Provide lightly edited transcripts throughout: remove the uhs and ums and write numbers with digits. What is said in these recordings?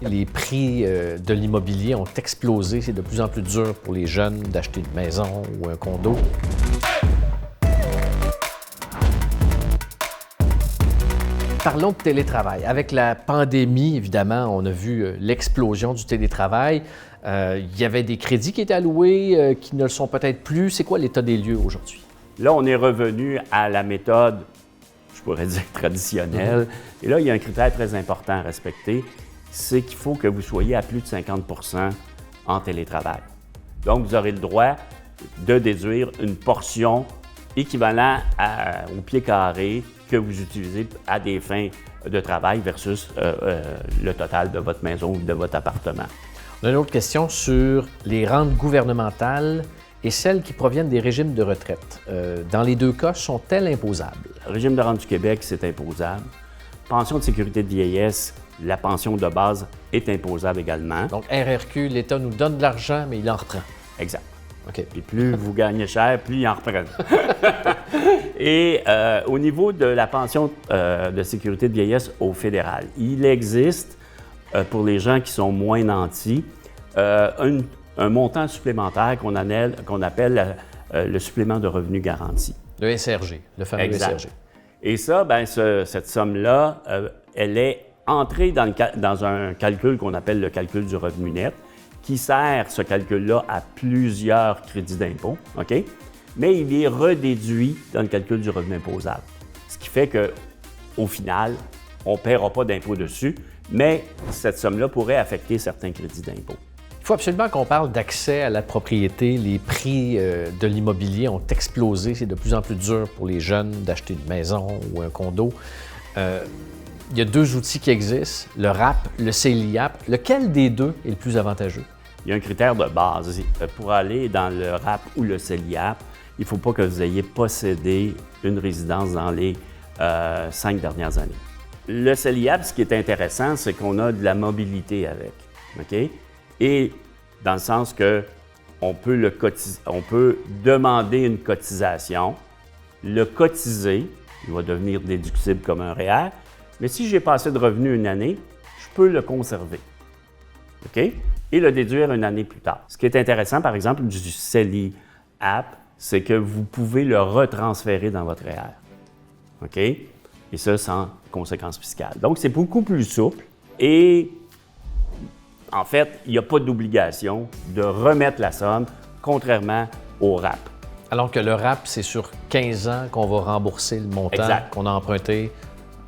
Les prix de l'immobilier ont explosé. C'est de plus en plus dur pour les jeunes d'acheter une maison ou un condo. Parlons de télétravail. Avec la pandémie, évidemment, on a vu l'explosion du télétravail. Il y avait des crédits qui étaient alloués, qui ne le sont peut-être plus. C'est quoi l'état des lieux aujourd'hui? Là, on est revenu à la méthode, je pourrais dire traditionnelle. Et là, il y a un critère très important à respecter, c'est qu'il faut que vous soyez à plus de 50 % en télétravail. Donc, vous aurez le droit de déduire une portion équivalente au pied carré que vous utilisez à des fins de travail versus le total de votre maison ou de votre appartement. On a une autre question sur les rentes gouvernementales et celles qui proviennent des régimes de retraite. Dans les deux cas, sont-elles imposables? Le régime de rente du Québec, c'est imposable. Pension de sécurité de vieillesse, la pension de base est imposable également. Donc, RRQ, l'État nous donne de l'argent, mais il en reprend. Exact. OK. Et plus vous gagnez cher, plus il en reprend. Et au niveau de la pension de sécurité de vieillesse au fédéral, il existe, pour les gens qui sont moins nantis, un montant supplémentaire qu'on appelle le supplément de revenu garanti. Le SRG, le fameux exact. SRG. Et ça, cette somme-là, elle est entrée dans un calcul qu'on appelle le calcul du revenu net, qui sert ce calcul-là à plusieurs crédits d'impôt, OK? Mais il est redéduit dans le calcul du revenu imposable. Ce qui fait qu'au final, on ne paiera pas d'impôt dessus, mais cette somme-là pourrait affecter certains crédits d'impôt. Il faut absolument qu'on parle d'accès à la propriété. Les prix de l'immobilier ont explosé. C'est de plus en plus dur pour les jeunes d'acheter une maison ou un condo. Il y a deux outils qui existent, le RAP, le CELIAP. Lequel des deux est le plus avantageux? Il y a un critère de base. Pour aller dans le RAP ou le CELIAP, il ne faut pas que vous ayez possédé une résidence dans les 5 dernières années. Le CELIAP, ce qui est intéressant, c'est qu'on a de la mobilité avec. OK? Et dans le sens qu'on peut on peut demander une cotisation, le cotiser, il va devenir déductible comme un REER, mais si j'ai pas assez de revenus une année, je peux le conserver. OK? Et le déduire une année plus tard. Ce qui est intéressant, par exemple, du CELIAP, c'est que vous pouvez le retransférer dans votre REER. OK? Et ça, sans conséquences fiscales. Donc, c'est beaucoup plus souple et en fait, il n'y a pas d'obligation de remettre la somme, contrairement au RAP. Alors que le RAP, c'est sur 15 ans qu'on va rembourser le montant qu'on a emprunté,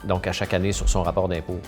donc à chaque année sur son rapport d'impôt.